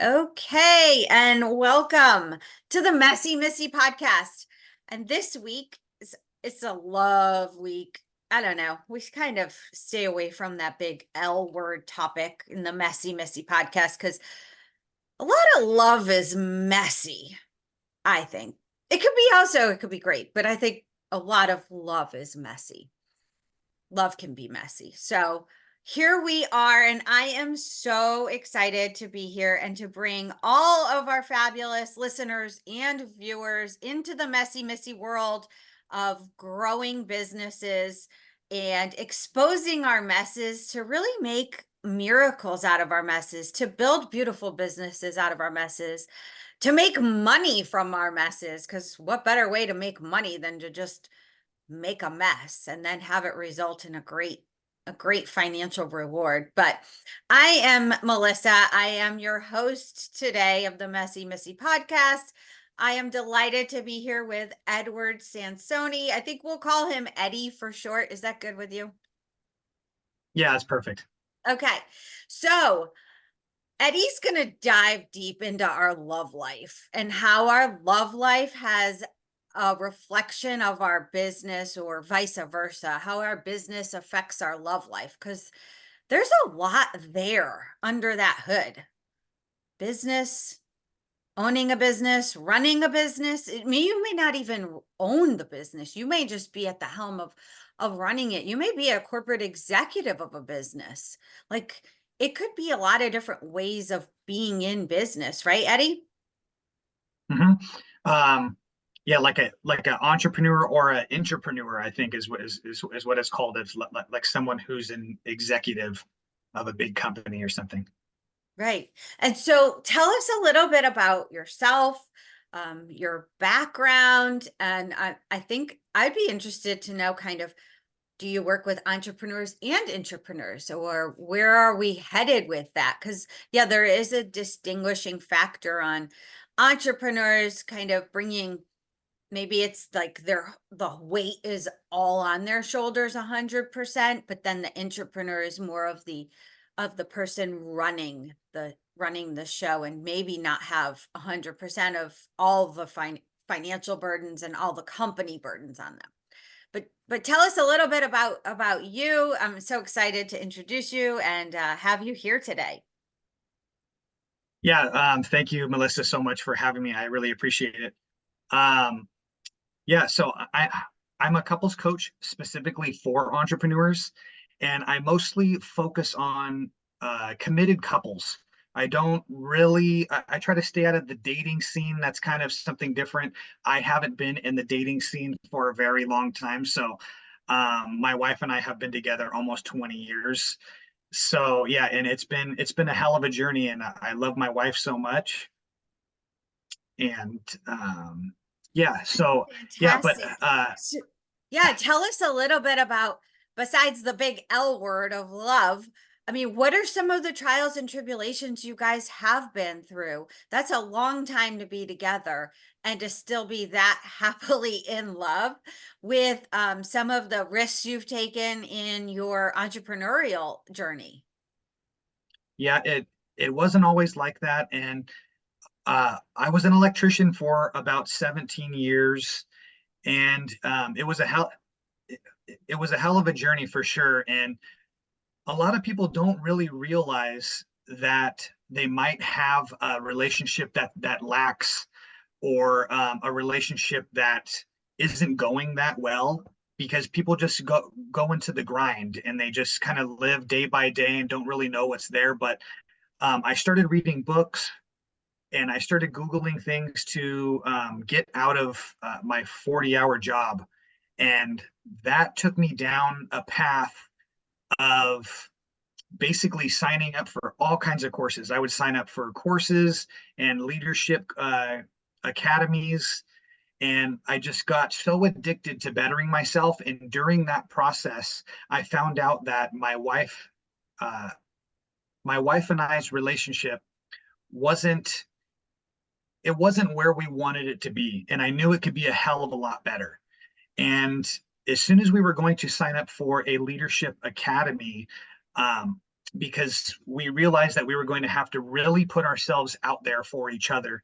Okay, and welcome to the Messie Missy Podcast. And this week it's a love week. I don't know. We kind of stay away from that big L word topic in the Messie Missy Podcast because a lot of love is messy, I think. It could be great, but I think a lot of love is messy. Love can be messy. So here we are, and I am so excited to be here and to bring all of our fabulous listeners and viewers into the Messie Missy world of growing businesses and exposing our messes to really make miracles out of our messes, to build beautiful businesses out of our messes, to make money from our messes. Because what better way to make money than to just make a mess and then have it result in a great financial reward. But I am Melissa. I am your host today of the Messie Missy Podcast. I am delighted to be here with Edward Sansoni. I think we'll call him Eddie for short. Is that good with you? Yeah, it's perfect. Okay. So Eddie's going to dive deep into our love life and how our love life has a reflection of our business, or vice versa, how our business affects our love life, because there's a lot there under that hood. Business, owning a business, running a business. You may not even own the business. You may just be at the helm of running it. You may be a corporate executive of a business. Like, it could be a lot of different ways of being in business, right, Eddie? Mm-hmm. Yeah, like an entrepreneur or an intrapreneur, I think is what it's called. It's like someone who's an executive of a big company or something. Right. And so tell us a little bit about yourself, your background. And I think I'd be interested to know kind of, do you work with entrepreneurs and intrapreneurs, or where are we headed with that? Because, yeah, there is a distinguishing factor on entrepreneurs kind of bringing, maybe it's like the weight is all on their shoulders 100%, but then the intrapreneur is more of the person running the show, and maybe not have 100% of all the financial burdens and all the company burdens on them. But tell us a little bit about you. I'm so excited to introduce you and have you here today. Yeah, thank you, Melissa, so much for having me. I really appreciate it. Um, yeah, so I'm a couples coach specifically for entrepreneurs, and I mostly focus on committed couples. I don't really, I try to stay out of the dating scene. That's kind of something different. I haven't been in the dating scene for a very long time. So my wife and I have been together almost 20 years. So yeah, and it's been a hell of a journey, and I love my wife so much. And yeah, so yeah, but Fantastic. Yeah, tell us a little bit about, besides the big L word of love, I mean, what are some of the trials and tribulations you guys have been through? That's a long time to be together and to still be that happily in love, with some of the risks you've taken in your entrepreneurial journey. yeah, it wasn't always like that. And I was an electrician for about 17 years, and it was a hell of a journey for sure. And a lot of people don't really realize that they might have a relationship that lacks, or a relationship that isn't going that well, because people just go into the grind and they just kind of live day by day and don't really know what's there. But I started reading books, and I started Googling things to get out of my 40-hour job. And that took me down a path of basically signing up for all kinds of courses. I would sign up for courses and leadership academies. And I just got so addicted to bettering myself. And during that process, I found out that uh, my wife and I's relationship wasn't it wasn't where we wanted it to be. And I knew it could be a hell of a lot better. And as soon as we were going to sign up for a leadership academy, um, because we realized that we were going to have to really put ourselves out there for each other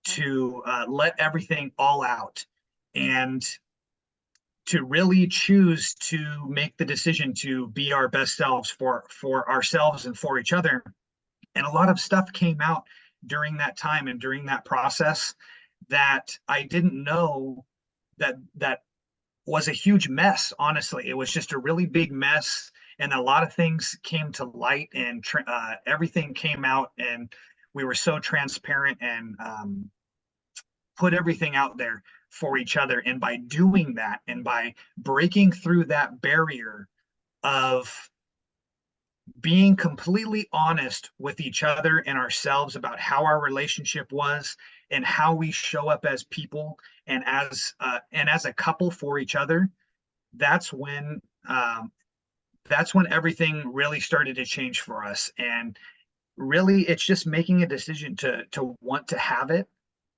to let everything all out and to really choose to make the decision to be our best selves for ourselves and for each other. And a lot of stuff came out during that time and during that process that I didn't know that was a huge mess. Honestly, it was just a really big mess, and a lot of things came to light, and everything came out, and we were so transparent and put everything out there for each other. And by doing that, and by breaking through that barrier of being completely honest with each other and ourselves about how our relationship was and how we show up as people and as a couple for each other, that's when um, that's when everything really started to change for us. And really, it's just making a decision to want to have it.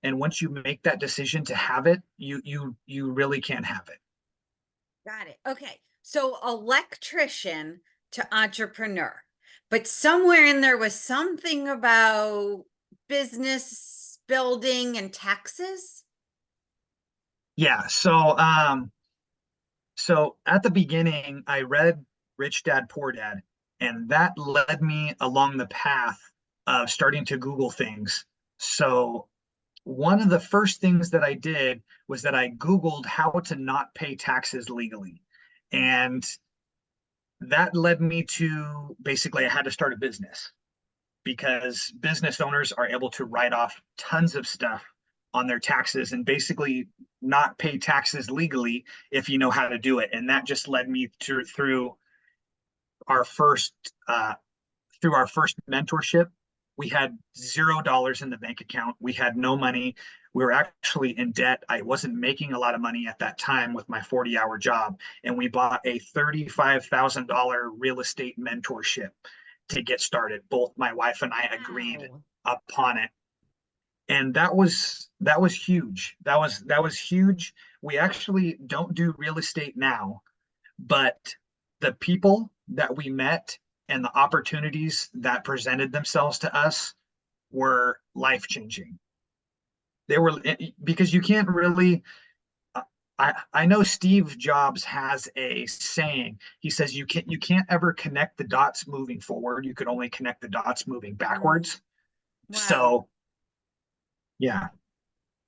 And once you make that decision to have it, you really can't have it. Got it. Okay. So electrician to entrepreneur, but somewhere in there was something about business building and taxes. Yeah. So at the beginning, I read Rich Dad Poor Dad, and that led me along the path of starting to Google things. So one of the first things that I did was that I Googled how to not pay taxes legally. And that led me to basically I had to start a business because business owners are able to write off tons of stuff on their taxes and basically not pay taxes legally if you know how to do it. And that just led me to our first uh, through our first mentorship. We had $0 in the bank account. We had no money. We were actually in debt. I wasn't making a lot of money at that time with my 40-hour job. And we bought a $35,000 real estate mentorship to get started. Both my wife and I agreed Wow. upon it. And that was huge. That was huge. We actually don't do real estate now, but the people that we met and the opportunities that presented themselves to us were life changing. They were because you can't really. I know Steve Jobs has a saying. He says you can't ever connect the dots moving forward. You could only connect the dots moving Mm. backwards. Wow. So yeah.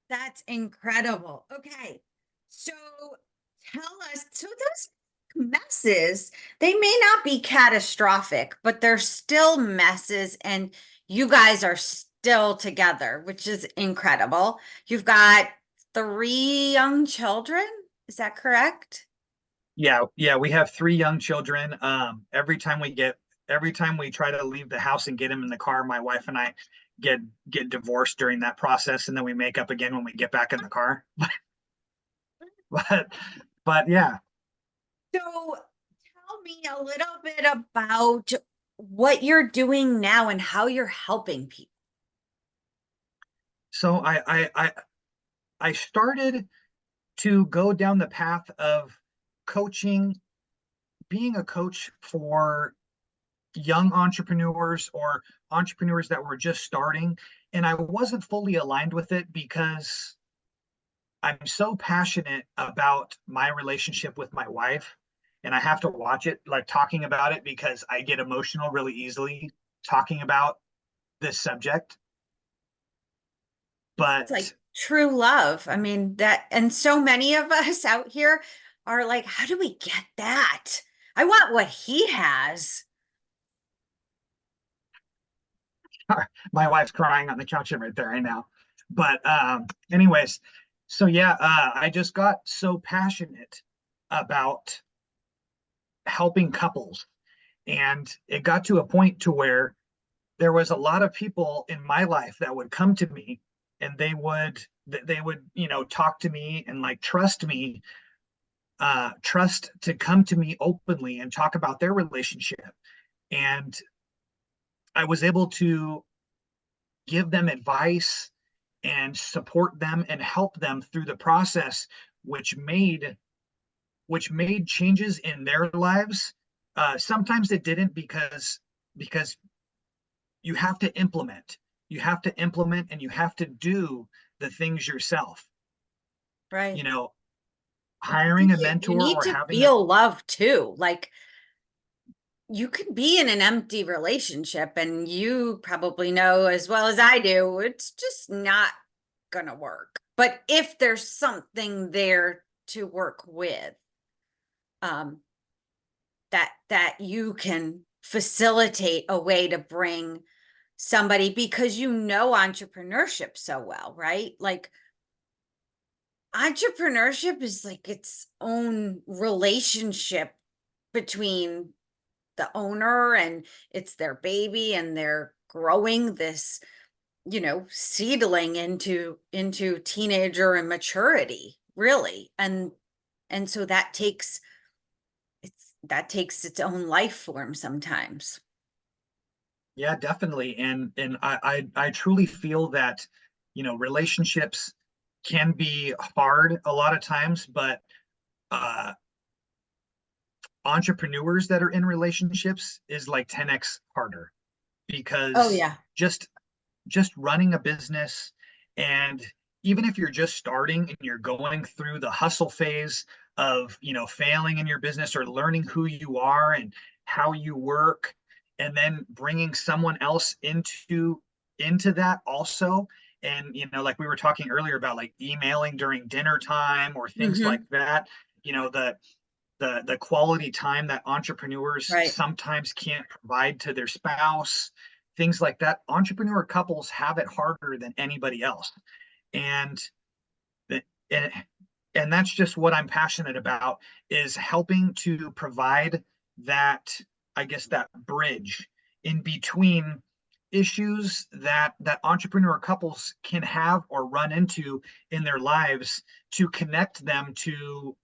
That's incredible. Okay. So tell us, so those messes, they may not be catastrophic, but they're still messes, and you guys are still together, which is incredible. You've got three young children. Is that correct? Yeah, we have three young children. Every time we try to leave the house and get them in the car, my wife and I get get divorced during that process, and then we make up again when we get back in the car. But but yeah. So tell me a little bit about what you're doing now and how you're helping people. So I started to go down the path of coaching, being a coach for young entrepreneurs or entrepreneurs that were just starting. And I wasn't fully aligned with it because I'm so passionate about my relationship with my wife. And I have to watch it, like talking about it, because I get emotional really easily talking about this subject. It's like But true love. I mean, that, and so many of us out here are like, how do we get that? I want what he has. my wife's crying on the couch right there right now. But anyways, so yeah, I just got so passionate about helping couples, and it got to a point to where there was a lot of people in my life that would come to me, and they would talk to me and like trust to come to me openly and talk about their relationship. And I was able to give them advice and support them and help them through the process, which made changes in their lives. Sometimes it didn't because because you have to implement. You have to implement and you have to do the things yourself. Right. You know, I hiring think a you mentor need or to having a, feel love too. Like you could be in an empty relationship and you probably know as well as I do, it's just not gonna work. But if there's something there to work with, um, that you can facilitate a way to bring somebody because you know entrepreneurship so well, right? Like entrepreneurship is like its own relationship between the owner and it's their baby and they're growing this, seedling into teenager and maturity, really. And so that takes its own life form sometimes. yeah, definitely. And I truly feel that, relationships can be hard a lot of times, but uh entrepreneurs that are in relationships is like 10x harder Oh because yeah. just running a business, and even if you're just starting and you're going through the hustle phase of failing in your business or learning who you are and how you work, and then bringing someone else into that also. And like we were talking earlier about like emailing during dinner time or things like Hmm. that, the quality time that entrepreneurs Right. sometimes can't provide to their spouse, things like that. Entrepreneur couples have it harder than anybody else. And and, and that's just what I'm passionate about, is helping to provide that, I guess, that bridge in between issues that entrepreneur couples can have or run into in their lives, to connect them to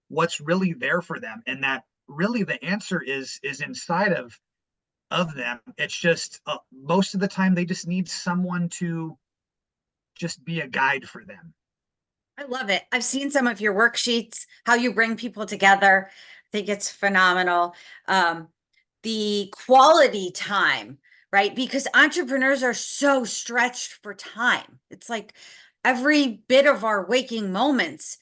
what's really there for them, and that really the answer is inside of them. It's just most of the time they just need someone to just be a guide for them. I love it. I've seen some of your worksheets, how you bring people together. I think it's phenomenal. Um, the quality time, right? Because entrepreneurs are so stretched for time. It's like every bit of our waking moments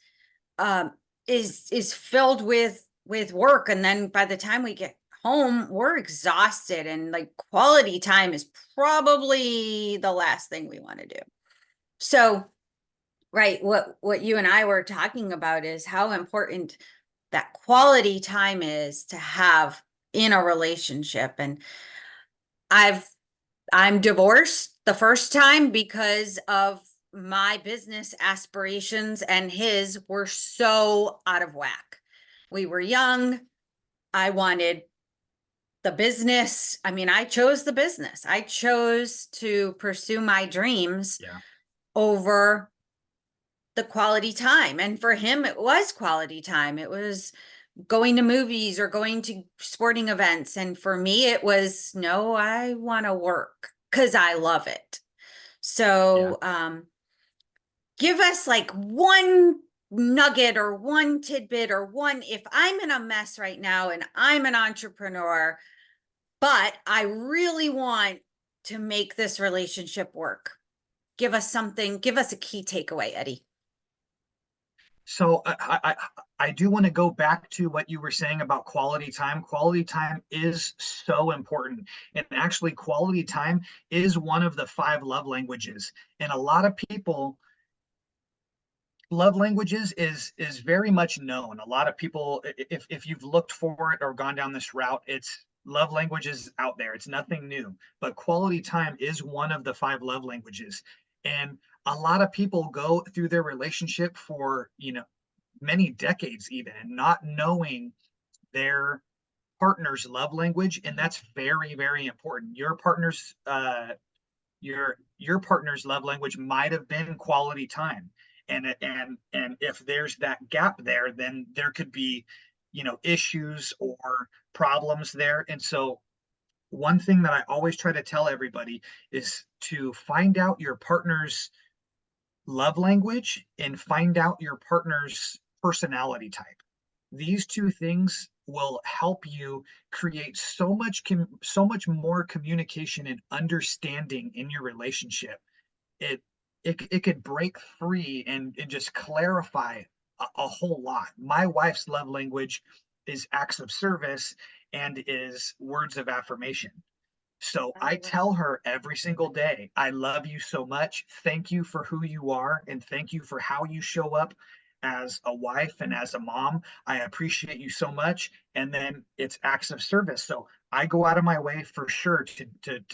um, is filled with work, and then by the time we get home, we're exhausted, and like quality time is probably the last thing we want to do. So right. What you and I were talking about is how important that quality time is to have in a relationship. And I've I'm divorced the first time because of my business aspirations and his were so out of whack. We were young. I wanted the business. I mean, I chose the business. I chose to pursue my dreams Yeah. over the quality time. And for him, it was quality time. It was going to movies or going to sporting events. And for me, it was no, I want to work because I love it. Yeah. So give us like one nugget or one tidbit or one, if I'm in a mess right now and I'm an entrepreneur, but I really want to make this relationship work. Give us something, give us a key takeaway, Eddie. So I do want to go back to what you were saying about quality time. Quality time is so important. And actually, quality time is one of the five love languages. And a lot of people, love languages is very much known. A lot of people, if you've looked for it or gone down this route, it's love languages out there. It's nothing new. But quality time is one of the five love languages. And a lot of people go through their relationship for, many decades even, and not knowing their partner's love language. And that's very, very important. Your partner's love language might have been quality time, and if there's that gap there, then there could be issues or problems there. And so one thing that I always try to tell everybody is to find out your partner's love language and find out your partner's personality type. These two things will help you create so much more communication and understanding in your relationship. It could break free and just clarify a whole lot. My wife's love language is acts of service and is words of affirmation. So I Oh, wow. tell her every single day, I love you so much. Thank you for who you are, and thank you for how you show up as a wife and as a mom. I appreciate you so much. And then it's acts of service. So I go out of my way for sure to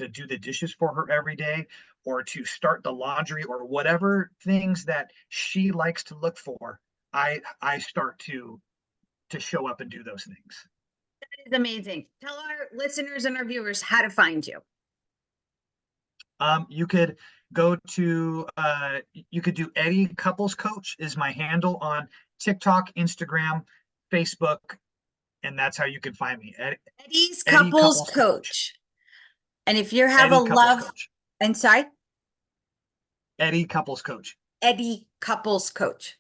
do the dishes for her every day, or to start the laundry, or whatever things that she likes to look for. I start to show up and do those things. That is amazing. Tell our listeners and our viewers how to find you. You could go to you could do Eddie Couples Coach is my handle on TikTok, Instagram, Facebook, and that's how you can find me. Eddie's Eddie couples Couples Coach. coach. And if you have a Eddie Couples love, Coach. and sorry, Eddie Couples Coach. Eddie couples coach.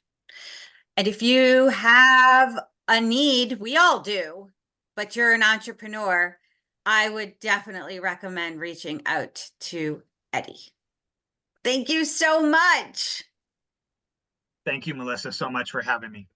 And if you have a need, we all do, but you're an entrepreneur, I would definitely recommend reaching out to Eddie. Thank you so much. Thank you, Melissa, so much for having me.